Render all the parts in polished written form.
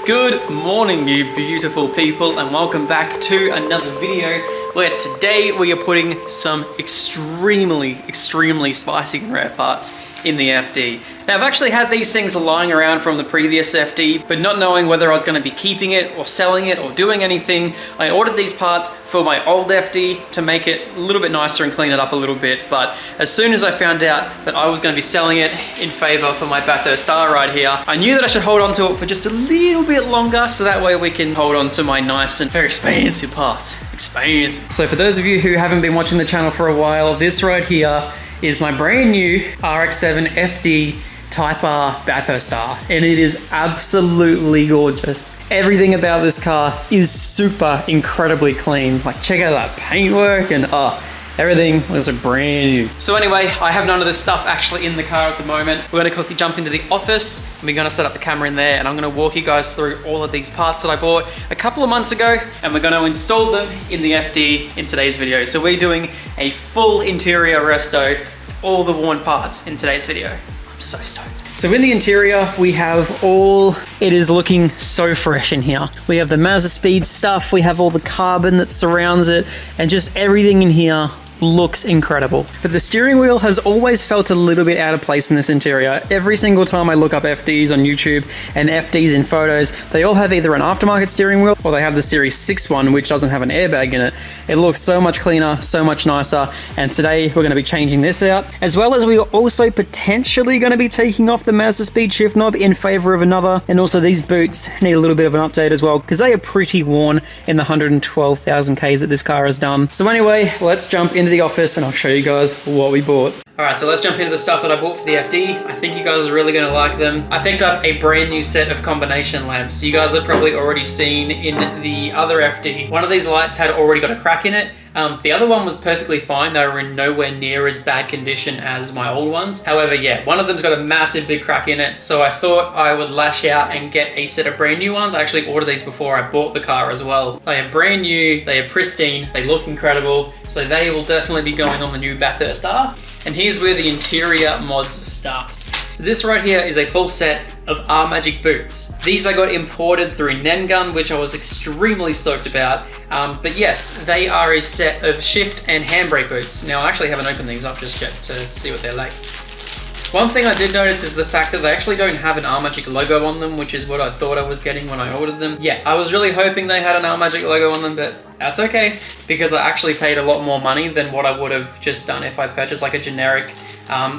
Good morning, you beautiful people, and welcome back to another video where today we are putting some extremely spicy and rare parts in the FD. Now, I've actually had these things lying around from the previous FD, but not knowing whether I was going to be keeping it or selling it or doing anything, I ordered these parts for my old FD to make it a little bit nicer and clean it up a little bit. But as soon as I found out that I was going to be selling it in favor for my Bathurst R right here, I knew that I should hold on to it for just a little bit longer, so that way we can hold on to my nice and very expensive parts. Expensive. So for those of you who haven't been watching the channel for a while, this right here is my brand new RX7 FD Type R Bathurst R, and it is absolutely gorgeous. Everything about this car is super incredibly clean. Like, check out that paintwork and everything was brand new. So anyway, I have none of this stuff actually in the car at the moment. We're gonna quickly jump into the office and we're gonna set up the camera in there, and I'm gonna walk you guys through all of these parts that I bought a couple of months ago, and we're gonna install them in the FD in today's video. So we're doing a full interior resto, all the worn parts in today's video. I'm so stoked. So in the interior, we have it is looking so fresh in here. We have the Mazda speed stuff, we have all the carbon that surrounds it, and just everything in here looks incredible. But the steering wheel has always felt a little bit out of place in this interior. Every single time I look up FDs on YouTube and FDs in photos, they all have either an aftermarket steering wheel or they have the Series 6 one, which doesn't have an airbag in it. It looks so much cleaner, so much nicer. And today we're going to be changing this out, as well as we are also potentially going to be taking off the Mazda speed shift knob in favor of another. And also these boots need a little bit of an update as well, because they are pretty worn in the 112,000 Ks that this car has done. So anyway, let's jump into the office and I'll show you guys what we bought. All right, so let's jump into the stuff that I bought for the FD. I think you guys are really gonna like them. I picked up a brand new set of combination lamps. You guys have probably already seen in the other FD, one of these lights had already got a crack in it. The other one was perfectly fine. They were in nowhere near as bad condition as my old ones. However, yeah, one of them's got a massive big crack in it. So I thought I would lash out and get a set of brand new ones. I actually ordered these before I bought the car as well. They are brand new, they are pristine, they look incredible. So they will definitely be going on the new Bathurst R. And here's where the interior mods start. So this right here is a full set of Rmagic boots. These I got imported through Nengun, which I was extremely stoked about. But yes, they are a set of shift and handbrake boots. Now I actually haven't opened these up just yet to see what they're like. One thing I did notice is the fact that they actually don't have an Rmagic logo on them, which is what I thought I was getting when I ordered them. Yeah, I was really hoping they had an Rmagic logo on them, but that's okay, because I actually paid a lot more money than what I would have just done if I purchased like a generic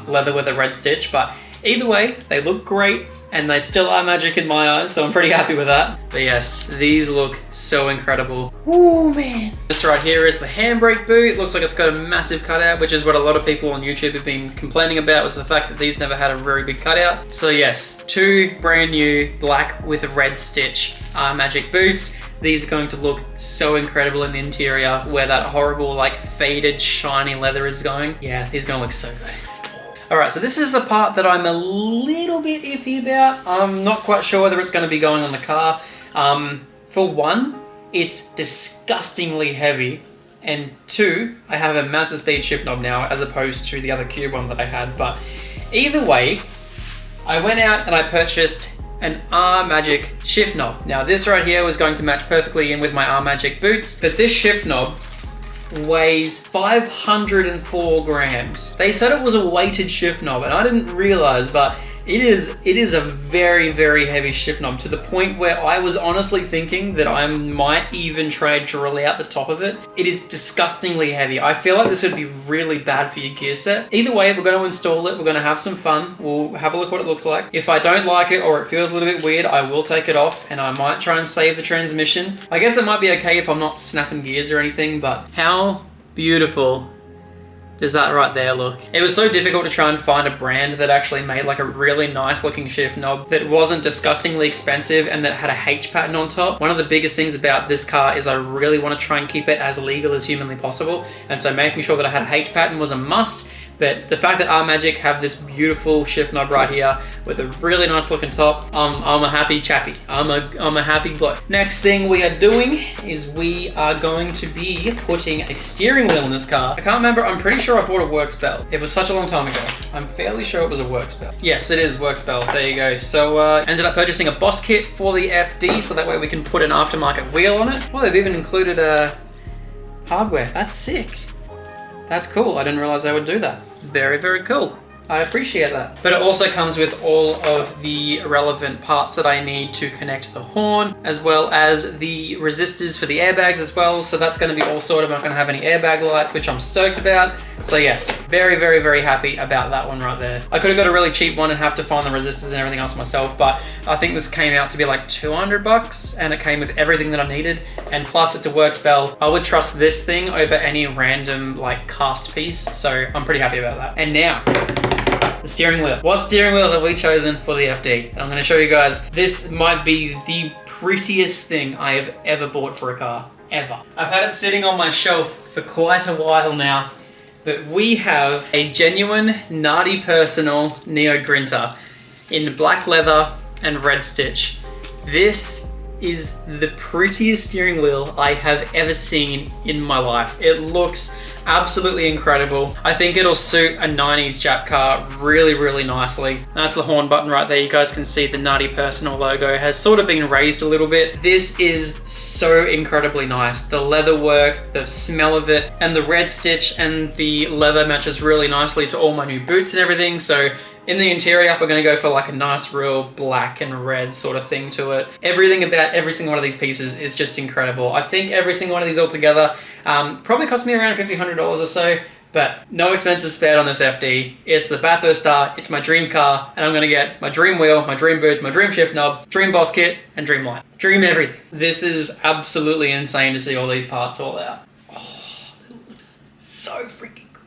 leather with a red stitch. But either way, they look great, and they still are magic in my eyes, so I'm pretty happy with that. But yes, these look so incredible. Oh man. This right here is the handbrake boot. Looks like it's got a massive cutout, which is what a lot of people on YouTube have been complaining about, was the fact that these never had a very big cutout. So yes, two brand new black with a red stitch Rmagic boots. These are going to look so incredible in the interior, where that horrible like faded shiny leather is going. Yeah, these are gonna look so good. All right, so this is the part that I'm a little bit iffy about. I'm not quite sure whether it's going to be going on the car. For one, it's disgustingly heavy. And two, I have a Mazda speed shift knob now as opposed to the other cube one that I had. But either way, I went out and I purchased an Rmagic shift knob. Now this right here was going to match perfectly in with my Rmagic boots, but this shift knob weighs 504 grams. They said it was a weighted shift knob, and I didn't realize, but it is a very heavy shift knob, to the point where I was honestly thinking that I might even try and drill out the top of it. It is disgustingly heavy. I feel like this would be really bad for your gear set. Either way, we're going to install it. We're going to have some fun. We'll have a look what it looks like. If I don't like it or it feels a little bit weird, I will take it off and I might try and save the transmission. I guess it might be okay if I'm not snapping gears or anything, but how beautiful does that right there look? It was so difficult to try and find a brand that actually made like a really nice looking shift knob that wasn't disgustingly expensive and that had a H pattern on top. One of the biggest things about this car is I really want to try and keep it as legal as humanly possible. And so making sure that I had a H pattern was a must. But the fact that Rmagic have this beautiful shift knob right here with a really nice looking top, I'm a happy chappy. I'm a happy bloke. Next thing we are doing is we are going to be putting a steering wheel in this car. I can't remember, I'm pretty sure I bought a Works belt. It was such a long time ago. I'm fairly sure it was a Works belt. Yes, it is Works belt, there you go. So ended up purchasing a boss kit for the FD so that way we can put an aftermarket wheel on it. Well, they've even included hardware. That's sick. That's cool. I didn't realize they would do that. Very, very cool. I appreciate that. But it also comes with all of the relevant parts that I need to connect the horn, as well as the resistors for the airbags as well. So that's going to be all sorted. I'm not going to have any airbag lights, which I'm stoked about. So yes, very, very, very happy about that one right there. I could have got a really cheap one and have to find the resistors and everything else myself, but I think this came out to be like 200 bucks and it came with everything that I needed. And plus it's a Works belt. I would trust this thing over any random like cast piece. So I'm pretty happy about that. And now, the steering wheel. What steering wheel have we chosen for the FD? And I'm going to show you guys. This might be the prettiest thing I have ever bought for a car, ever. I've had it sitting on my shelf for quite a while now, but we have a genuine Nardi Personal Neo Grinter in black leather and red stitch. This is the prettiest steering wheel I have ever seen in my life. It looks absolutely incredible. I think it'll suit a 90s Jap car really, really nicely. That's the horn button right there. You guys can see the Nardi Personal logo has sort of been raised a little bit. This is so incredibly nice. The leather work, the smell of it, and the red stitch and the leather matches really nicely to all my new boots and everything. So in the interior, we're going to go for like a nice real black and red sort of thing to it. Everything about every single one of these pieces is just incredible. I think every single one of these all together probably cost me around $100 or so, but no expenses spared on this FD. It's the Bathurst Star, it's my dream car, and I'm going to get my dream wheel, my dream boots, my dream shift knob, dream boss kit, and dream light. Dream everything. This is absolutely insane to see all these parts all out. Oh, it looks so freaking good.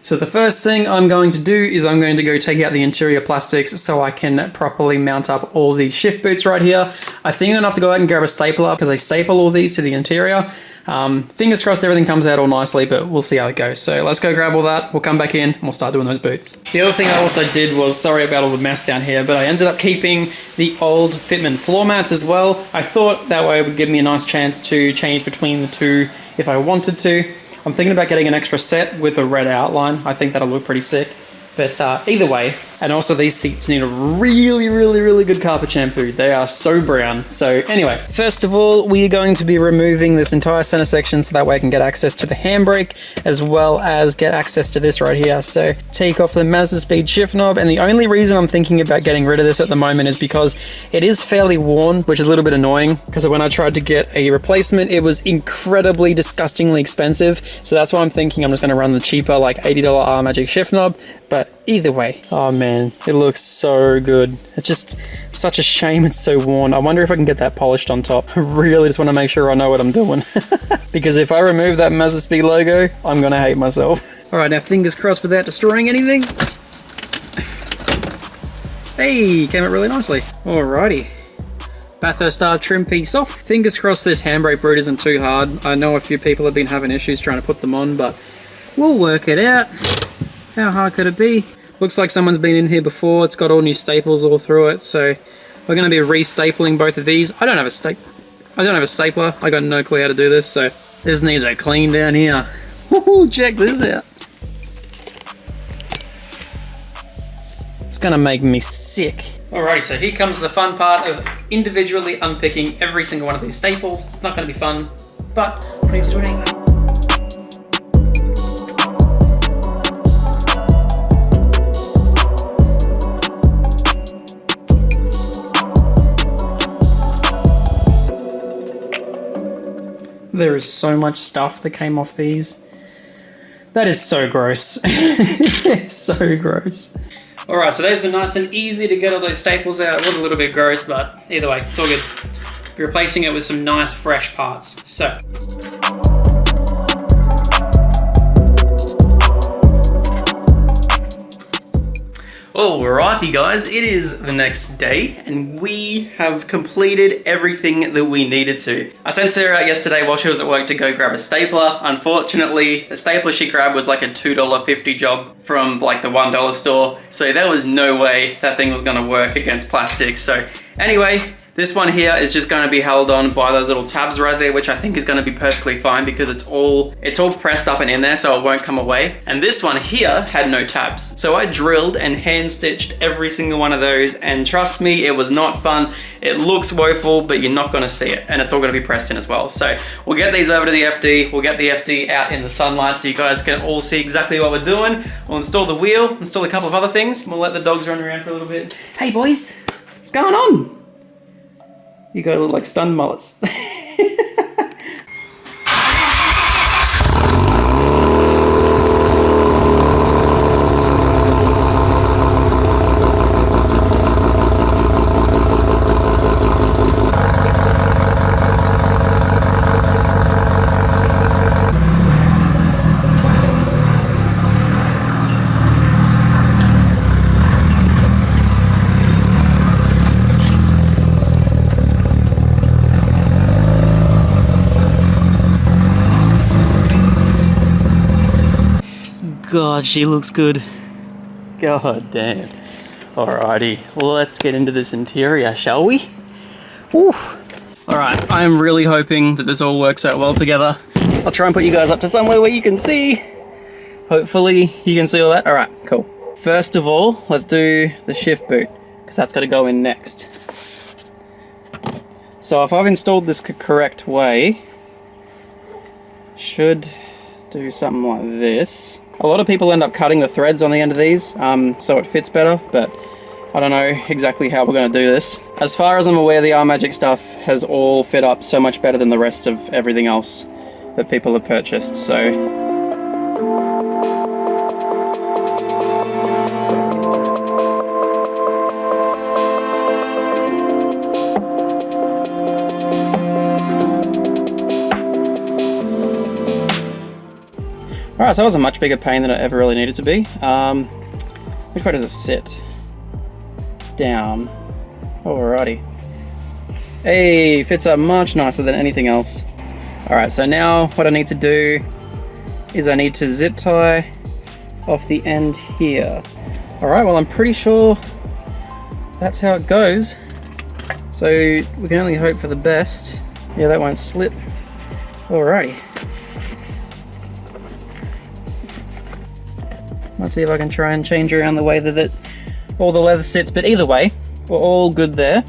So the first thing I'm going to do is I'm going to go take out the interior plastics so I can properly mount up all these shift boots right here. I think I'm gonna have to go out and grab a stapler because I staple all these to the interior. Fingers crossed everything comes out all nicely, but we'll see how it goes. So let's go grab all that, we'll come back in and we'll start doing those boots. The other thing I also did was, sorry about all the mess down here, but I ended up keeping the old Fitment floor mats as well. I thought that way it would give me a nice chance to change between the two if I wanted to. I'm thinking about getting an extra set with a red outline. I think that'll look pretty sick. But either way, and also these seats need a really, really, really good carpet shampoo. They are so brown. So anyway, first of all, we are going to be removing this entire center section so that way I can get access to the handbrake as well as get access to this right here. So take off the Mazda speed shift knob. And the only reason I'm thinking about getting rid of this at the moment is because it is fairly worn, which is a little bit annoying because when I tried to get a replacement, it was incredibly, disgustingly expensive. So that's why I'm thinking I'm just going to run the cheaper, like $80 Rmagic shift knob. But either way, oh man, it looks so good. It's just such a shame it's so worn. I wonder if I can get that polished on top. I really just want to make sure I know what I'm doing. Because if I remove that Mazda Speed logo, I'm gonna hate myself. All right, now fingers crossed without destroying anything. Hey, came out really nicely. Alrighty. Bathurst Star trim piece off. Fingers crossed this handbrake boot isn't too hard. I know a few people have been having issues trying to put them on, but we'll work it out. How hard could it be? Looks like someone's been in here before. It's got all new staples all through it. So we're going to be restapling both of these. I don't have a stapler. I got no clue how to do this. So this needs a clean down here. Woohoo, check this out. It's going to make me sick. Alrighty, so here comes the fun part of individually unpicking every single one of these staples. It's not going to be fun, but I need to do it anyway. There is so much stuff that came off these. That is so gross. So gross. Alright, so those were nice and easy to get all those staples out. It was a little bit gross, but either way, it's all good. Be replacing it with some nice fresh parts. So. Alrighty guys, it is the next day and we have completed everything that we needed to. I sent Sarah out yesterday while she was at work to go grab a stapler. Unfortunately, the stapler she grabbed was like a $2.50 job from like the $1 store. So there was no way that thing was gonna work against plastic. So anyway, this one here is just going to be held on by those little tabs right there, which I think is going to be perfectly fine because it's all pressed up and in there, so it won't come away. And this one here had no tabs. So I drilled and hand stitched every single one of those, and trust me, it was not fun. It looks woeful, but you're not going to see it, and it's all going to be pressed in as well. So we'll get these over to the FD. We'll get the FD out in the sunlight so you guys can all see exactly what we're doing. We'll install the wheel, install a couple of other things. We'll let the dogs run around for a little bit. Hey boys, what's going on? You guys look like stunned mullets. God, she looks good. God damn. Alrighty, well, let's get into this interior, shall we? Oof. Alright, I am really hoping that this all works out well together. I'll try and put you guys up to somewhere where you can see. Hopefully you can see all that. Alright, cool. First of all, let's do the shift boot, because that's got to go in next. So if I've installed this correct way, should do something like this. A lot of people end up cutting the threads on the end of these so it fits better, but I don't know exactly how we're going to do this. As far as I'm aware, the Rmagic stuff has all fit up so much better than the rest of everything else that people have purchased, so... Alright, so that was a much bigger pain than it ever really needed to be. Which way does it sit? Down. Alrighty. Hey, fits up much nicer than anything else. Alright, so now what I need to do is I need to zip tie off the end here. Alright, well I'm pretty sure that's how it goes. So we can only hope for the best. Yeah, that won't slip. Alrighty. Let's see if I can try and change around the way that all the leather sits, but either way, we're all good there.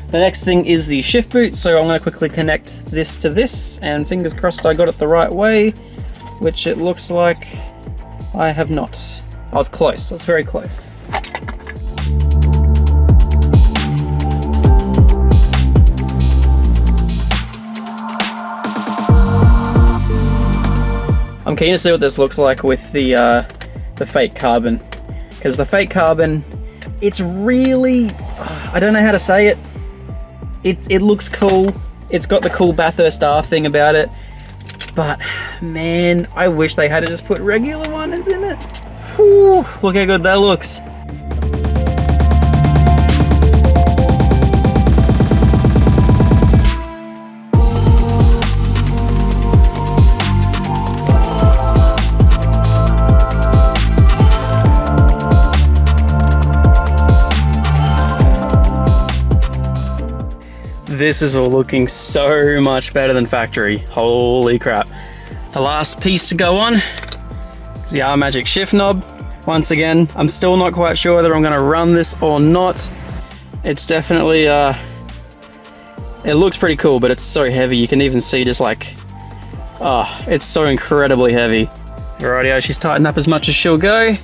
The next thing is the shift boot, so I'm going to quickly connect this to this, and fingers crossed I got it the right way, which it looks like I have not. I was close, I was very close. I'm keen to see what this looks like with the fake carbon, because the fake carbon, it's really, I don't know how to say it. It looks cool. It's got the cool Bathurst R thing about it, but man, I wish they had to just put regular ones in it. Whew, look how good that looks. This is all looking so much better than factory. Holy crap. The last piece to go on is the Rmagic shift knob. Once again, I'm still not quite sure whether I'm going to run this or not. It's definitely, it looks pretty cool, but it's so heavy. You can even see just like, it's so incredibly heavy. Rightio, she's tightened up as much as she'll go.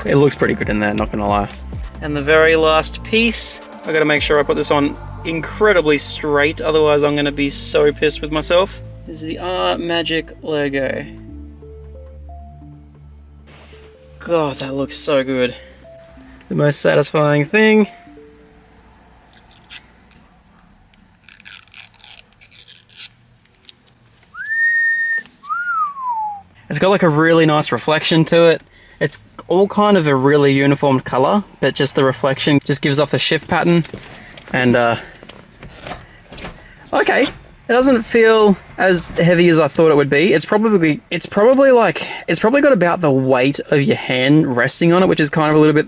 It looks pretty good in there, not gonna lie. And the very last piece, I gotta make sure I put this on incredibly straight, otherwise I'm gonna be so pissed with myself. This is the Rmagic logo. God, that looks so good. The most satisfying thing. It's got like a really nice reflection to it. It's all kind of a really uniform color, but just the reflection just gives off the shift pattern. And okay, it doesn't feel as heavy as I thought it would be. It's probably got about the weight of your hand resting on it, which is kind of a little bit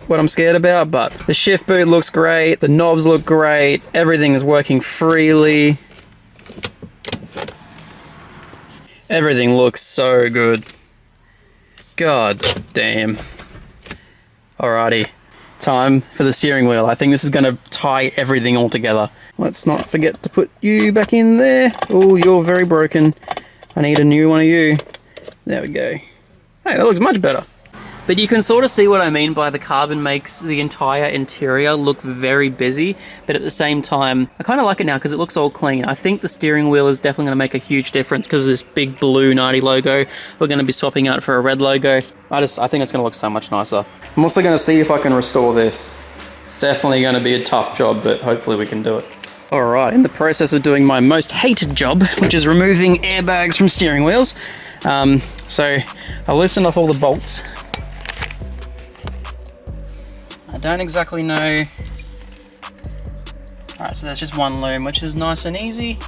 what I'm scared about. But the shift boot looks great, the knobs look great, everything is working freely. Everything looks so good. God damn. Alrighty, time for the steering wheel. I think this is going to tie everything all together. Let's not forget to put you back in there. Oh, you're very broken. I need a new one of you. There we go. Hey, that looks much better. But you can sort of see what I mean by the carbon makes the entire interior look very busy, but at the same time, I kind of like it now because it looks all clean. I think the steering wheel is definitely going to make a huge difference because of this big blue Nardi logo. We're going to be swapping out for a red logo. I think it's going to look so much nicer. I'm also going to see if I can restore this. It's definitely going to be a tough job, but hopefully we can do it. Alright, in the process of doing my most hated job, which is removing airbags from steering wheels. So I loosened off all the bolts. I don't exactly know. Alright, so there's just one loom, which is nice and easy.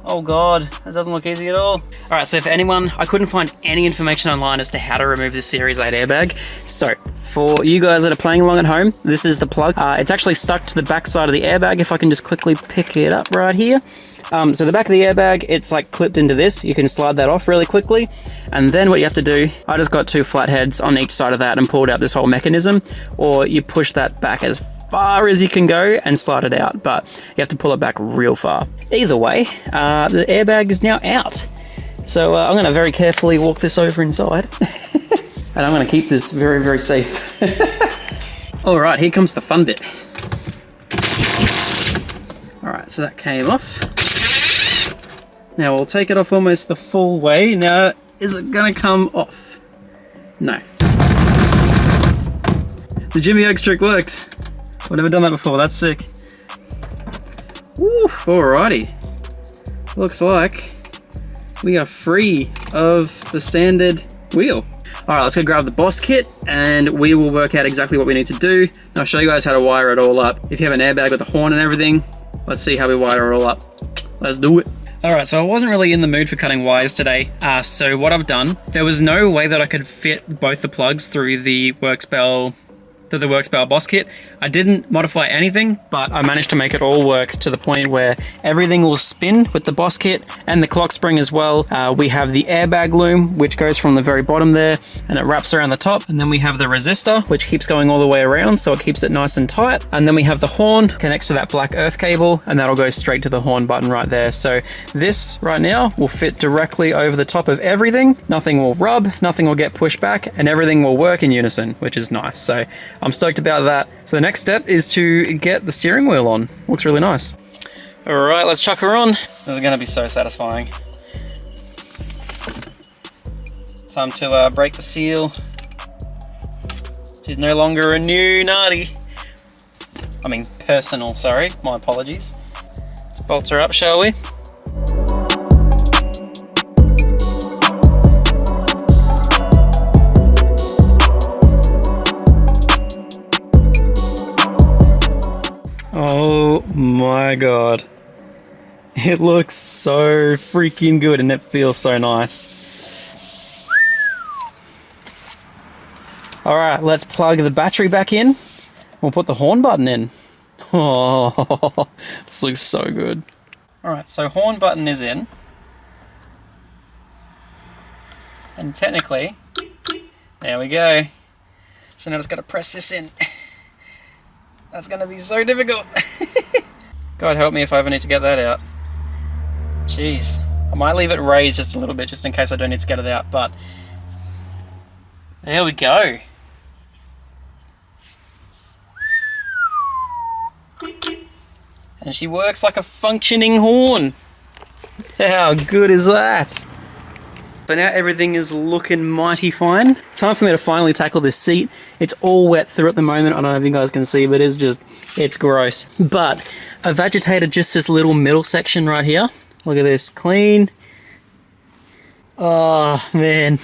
Oh god, that doesn't look easy at all. Alright, so for anyone, I couldn't find any information online as to how to remove the Series 8 airbag. So, for you guys that are playing along at home, this is the plug. It's actually stuck to the back side of the airbag, if I can just quickly pick it up right here. So the back of the airbag, it's like clipped into this. You can slide that off really quickly. And then what you have to do, I just got two flat heads on each side of that and pulled out this whole mechanism. Or you push that back as far as you can go and slide it out, but you have to pull it back real far. Either way, the airbag is now out. So I'm going to very carefully walk this over inside. And I'm going to keep this very, very safe. All right, here comes the fun bit. All right, so that came off. Now we'll take it off almost the full way. Now, is it going to come off? No. The Jimmy Oaks trick worked. I've never done that before, that's sick. Woo, alrighty. Looks like we are free of the standard wheel. Alright, let's go grab the boss kit and we will work out exactly what we need to do. And I'll show you guys how to wire it all up. If you have an airbag with a horn and everything, let's see how we wire it all up. Let's do it. Alright, so I wasn't really in the mood for cutting wires today, so what I've done, there was no way that I could fit both the plugs through the Workspell boss kit. I didn't modify anything, but I managed to make it all work to the point where everything will spin with the boss kit and the clock spring as well. We have the airbag loom, which goes from the very bottom there and it wraps around the top. And then we have the resistor, which keeps going all the way around, so it keeps it nice and tight. And then we have the horn, connects to that black earth cable, and that'll go straight to the horn button right there. So this right now will fit directly over the top of everything. Nothing will rub, nothing will get pushed back, and everything will work in unison, which is nice. So I'm stoked about that. So the next step is to get the steering wheel on. Looks really nice. All right, let's chuck her on. This is gonna be so satisfying. Time to break the seal. She's no longer a new Nardi. I mean, personal, sorry, my apologies. Let's bolt her up, shall we? Oh my god. It looks so freaking good and it feels so nice. Alright, let's plug the battery back in. We'll put the horn button in. Oh, this looks so good. Alright, so horn button is in. And technically, there we go. So now just gotta press this in. That's gonna be so difficult. God help me if I ever need to get that out. Jeez. I might leave it raised just a little bit just in case I don't need to get it out, but there we go. And she works like a functioning horn. How good is that? So now everything is looking mighty fine. Time for me to finally tackle this seat. It's all wet through at the moment. I don't know if you guys can see, but it's gross. But I've agitated just this little middle section right here. Look at this, clean. Oh man,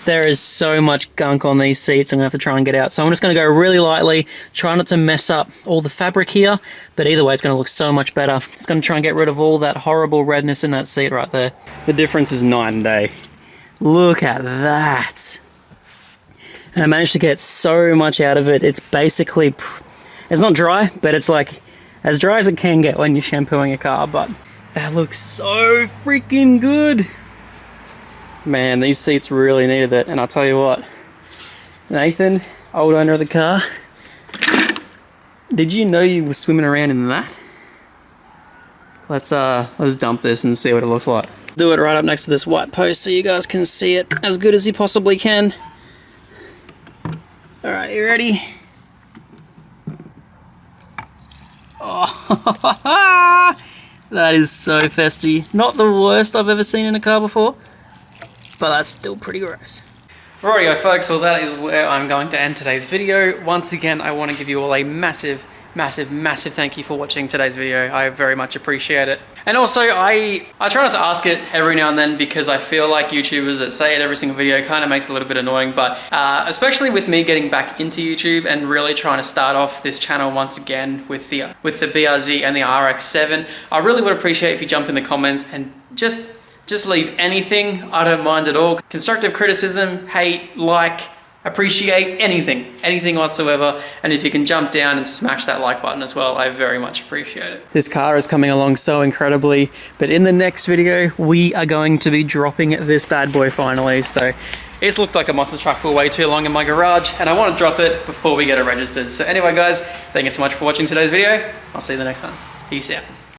There is so much gunk on these seats I'm gonna have to try and get out. So I'm just gonna go really lightly, try not to mess up all the fabric here, but either way it's gonna look so much better. Just gonna try and get rid of all that horrible redness in that seat right there. The difference is night and day. Look at that. And I managed to get so much out of it. It's basically, it's not dry, but it's like as dry as it can get when you're shampooing a car, but that looks so freaking good. Man, these seats really needed it, and I'll tell you what, Nathan, old owner of the car, did you know you were swimming around in that? Let's dump this and see what it looks like. Do it right up next to this white post so you guys can see it as good as you possibly can. Alright, you ready? Oh, that is so festy. Not the worst I've ever seen in a car before, but that's still pretty gross. Rightio folks, well that is where I'm going to end today's video. Once again, I want to give you all a massive thank you for watching today's video. I very much appreciate it. And also, I try not to ask it every now and then because I feel like YouTubers that say it every single video kind of makes it a little bit annoying, but especially with me getting back into YouTube and really trying to start off this channel once again with the BRZ and the RX7, I really would appreciate if you jump in the comments and just leave anything. I don't mind at all. Constructive criticism, hate, like, appreciate, anything whatsoever. And if you can jump down and smash that like button as well, I very much appreciate it. This car is coming along so incredibly, but in the next video, we are going to be dropping this bad boy finally. So it's looked like a monster truck for way too long in my garage, and I want to drop it before we get it registered. So anyway, guys, thank you so much for watching today's video. I'll see you the next time. Peace out.